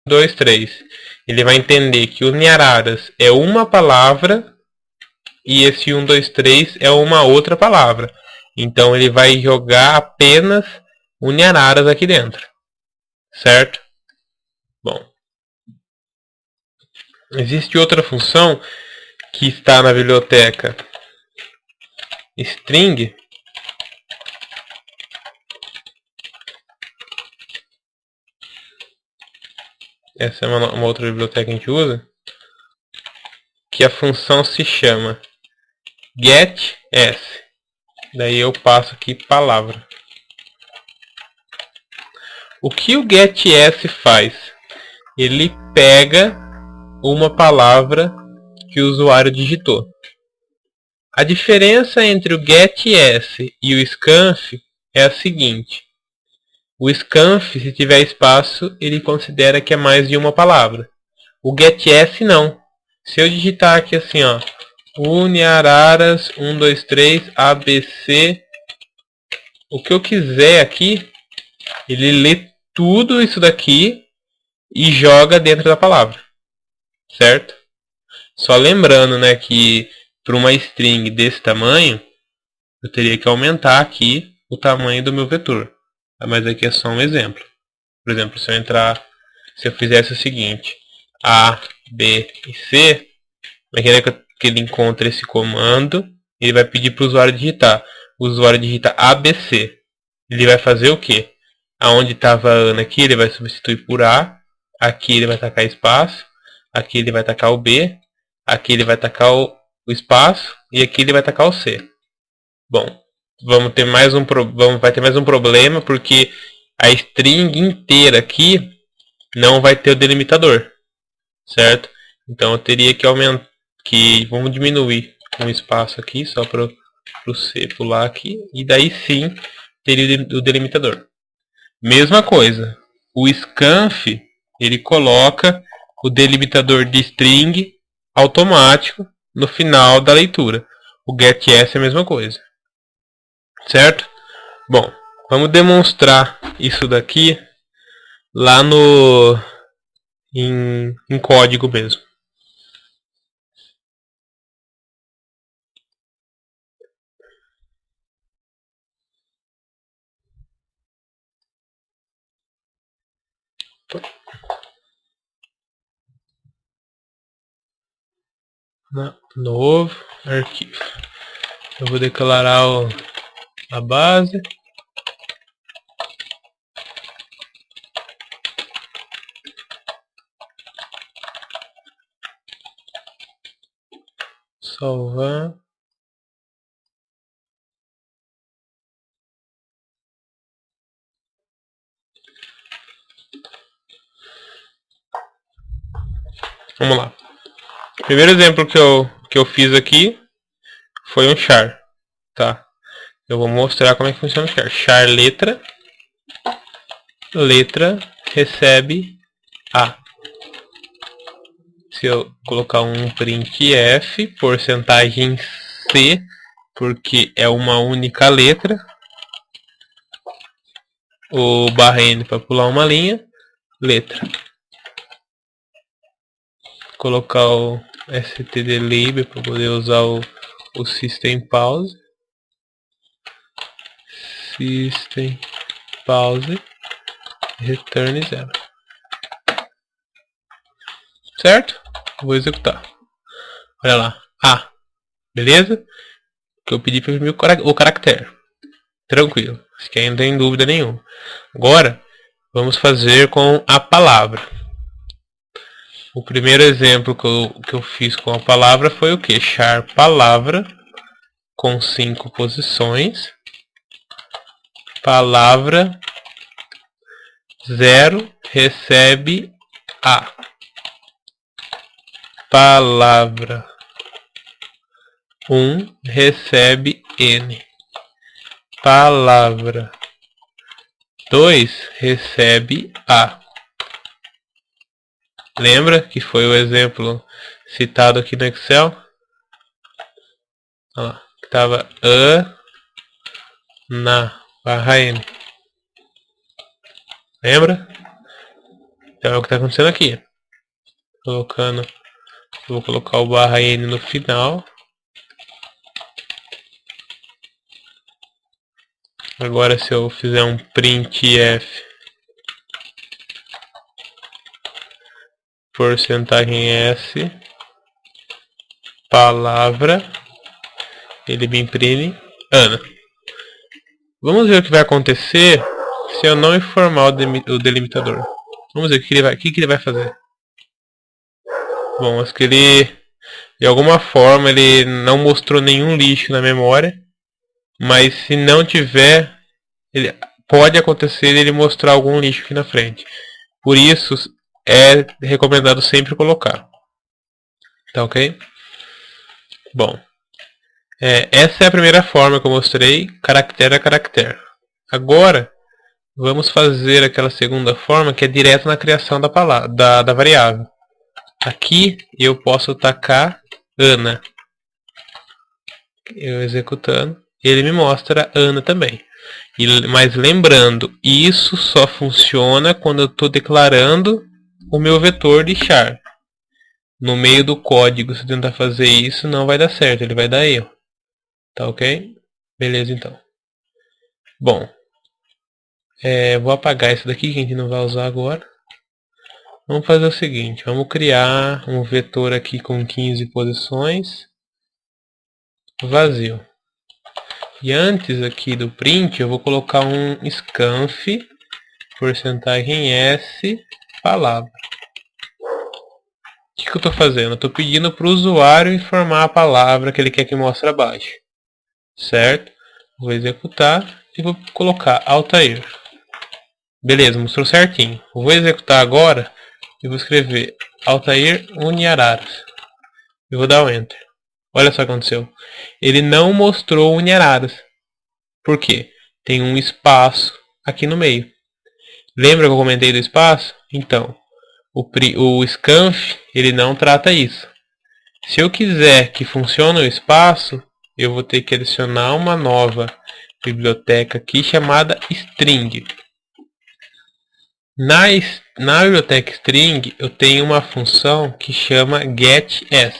2, 3. Ele vai entender que Uniararas é uma palavra e esse 1, 2, 3 é uma outra palavra. Então ele vai jogar apenas Uniararas aqui dentro. Certo? Bom. Existe outra função que está na biblioteca string. Essa é uma outra biblioteca que a gente usa. Que a função se chama getS. Daí eu passo aqui palavra. O que o getS faz? Ele pega uma palavra que o usuário digitou. A diferença entre o getS e o scanf é a seguinte. O scanf, se tiver espaço, ele considera que é mais de uma palavra. O getS não. Se eu digitar aqui assim, ó, Uniararas 1, 2, 3, ABC, o que eu quiser aqui, ele lê tudo isso daqui e joga dentro da palavra. Certo? Só lembrando, né, que para uma string desse tamanho, eu teria que aumentar aqui o tamanho do meu vetor. Mas aqui é só um exemplo. Por exemplo, se eu fizesse o seguinte, A, B e C, vai querer que ele encontre esse comando, ele vai pedir para o usuário digitar. O usuário digita ABC. Ele vai fazer o quê? Aonde estava a Ana aqui, ele vai substituir por A. Aqui ele vai tacar espaço. Aqui ele vai tacar o B. Aqui ele vai tacar o espaço. E aqui ele vai tacar o C. Bom, vai ter mais um problema, porque a string inteira aqui não vai ter o delimitador. Certo? Então eu teria que aumentar. Vamos diminuir um espaço aqui, só para o C pular aqui. E daí sim teria o delimitador. Mesma coisa. O scanf, ele coloca o delimitador de string automático no final da leitura. O getS é a mesma coisa. Certo? Bom, vamos demonstrar isso daqui lá em código mesmo. Novo arquivo. Eu vou declarar a base. Salvar. Vamos lá. O primeiro exemplo que eu fiz aqui foi um char. Tá? Eu vou mostrar como é que funciona o char. Char letra. Letra recebe A. Se eu colocar um printf, porcentagem C, porque é uma única letra. O barra N para pular uma linha. Letra. Colocar o stdlib para poder usar o system pause. System pause. Return 0. Certo? Vou executar. Olha lá. A. Beleza? Que eu pedi para imprimir o caractere. Tranquilo. Acho que ainda não tem dúvida nenhuma. Agora, vamos fazer com a palavra. O primeiro exemplo que eu fiz com a palavra foi o que? Char palavra com 5 posições. Palavra 0 recebe A. Palavra 1 recebe N. Palavra 2 recebe A. Lembra que foi o exemplo citado aqui no Excel? Olha lá, que estava A na barra N. Lembra? Então é o que está acontecendo aqui. Vou colocar o barra N no final. Agora se eu fizer um printf porcentagem S palavra, ele me imprime Ana. Vamos ver o que vai acontecer se eu não informar o delimitador. Vamos ver o que ele vai fazer. Bom, acho que ele, de alguma forma, ele não mostrou nenhum lixo na memória. Mas se não tiver, pode acontecer ele mostrar algum lixo aqui na frente. Por isso, é recomendado sempre colocar. Tá ok? Bom, essa é a primeira forma que eu mostrei, caractere a caractere. Agora, vamos fazer aquela segunda forma que é direto na criação da palavra, da variável. Aqui eu posso tacar Ana. Eu executando, ele me mostra Ana também. Mas lembrando, isso só funciona quando eu estou declarando o meu vetor de char. No meio do código, se eu tentar fazer isso, não vai dar certo, ele vai dar erro. Tá ok? Beleza então. Bom, vou apagar esse daqui que a gente não vai usar agora. Vamos fazer o seguinte, vamos criar um vetor aqui com 15 posições, vazio. E antes aqui do print eu vou colocar um scanf porcentagem S palavra. O que eu estou fazendo? Eu estou pedindo para o usuário informar a palavra que ele quer que mostre abaixo. Certo? Vou executar e vou colocar Altair. Beleza, mostrou certinho. Eu vou executar agora e vou escrever Altair Uniararas. E vou dar o Enter. Olha só o que aconteceu. Ele não mostrou Uniararas. Por quê? Tem um espaço aqui no meio. Lembra que eu comentei do espaço? Então, o scanf, ele não trata isso. Se eu quiser que funcione o espaço, eu vou ter que adicionar uma nova biblioteca aqui chamada string. Na biblioteca string, eu tenho uma função que chama getS.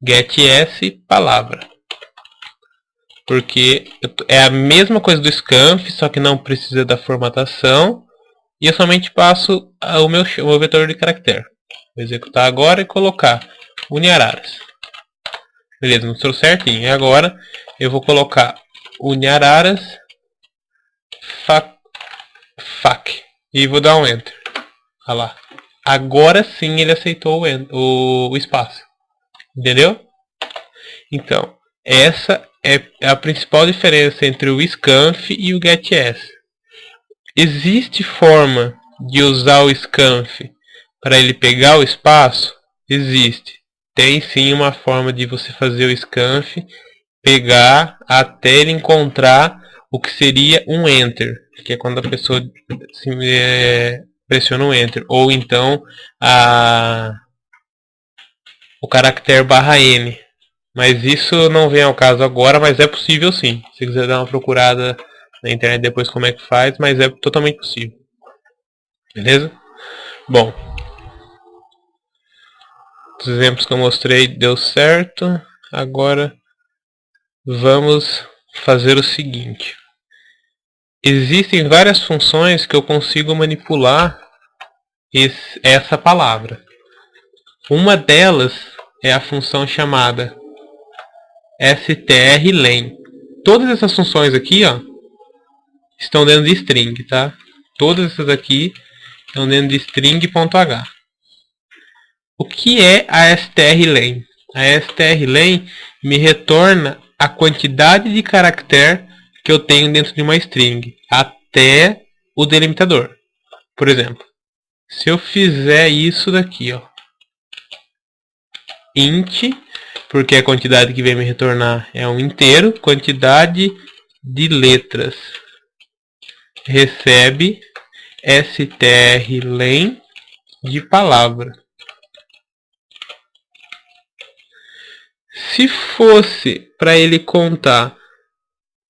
GetS palavra. Porque é a mesma coisa do scanf, só que não precisa da formatação. E eu somente passo o meu vetor de caractere. Vou executar agora e colocar Uniararas. Beleza, mostrou certinho. E agora eu vou colocar Uniararas fac. E vou dar um Enter. Olha lá. Agora sim ele aceitou o espaço. Entendeu? Então, essa é a principal diferença entre o scanf e o getS. Existe forma de usar o scanf para ele pegar o espaço? Existe. Tem sim uma forma de você fazer o scanf pegar até ele encontrar o que seria um Enter, que é quando a pessoa pressiona um Enter, ou então o caractere barra N. Mas isso não vem ao caso agora, mas é possível sim. Se quiser dar uma procurada na internet depois como é que faz, mas é totalmente possível. Beleza? Bom, os exemplos que eu mostrei deu certo. Agora vamos fazer o seguinte. Existem várias funções que eu consigo manipular essa palavra. Uma delas é a função chamada strlen. Todas essas funções aqui, ó, estão dentro de string, tá? Todas essas aqui estão dentro de string.h. O que é a strlen? A strlen me retorna a quantidade de caractere que eu tenho dentro de uma string até o delimitador. Por exemplo, se eu fizer isso daqui, ó, int, porque a quantidade que vem me retornar é um inteiro, quantidade de letras, recebe strlen de palavra. Se fosse para ele contar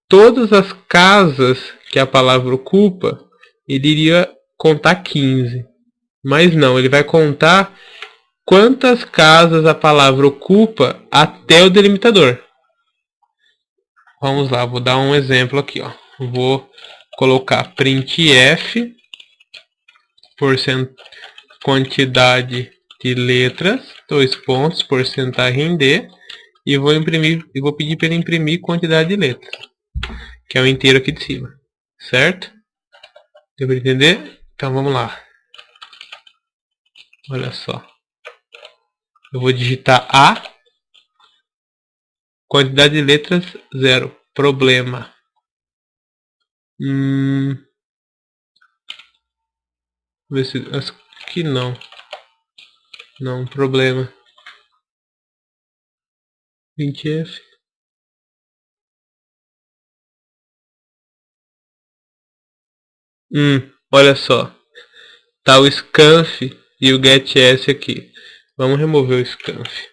todas as casas que a palavra ocupa, ele iria contar 15. Mas não, ele vai contar quantas casas a palavra ocupa até o delimitador. Vamos lá, vou dar um exemplo aqui, ó. Vou colocar printf quantidade de letras, 2 pontos, porcentagem de, e vou pedir para ele imprimir quantidade de letras, que é o inteiro aqui de cima, certo? Deu para entender? Então vamos lá. Olha só. Eu vou digitar A, quantidade de letras 0, problema. Ver se aqui não. Não, problema. 20F. Olha só. Tá o scanf e o getS aqui. Vamos remover o scanf.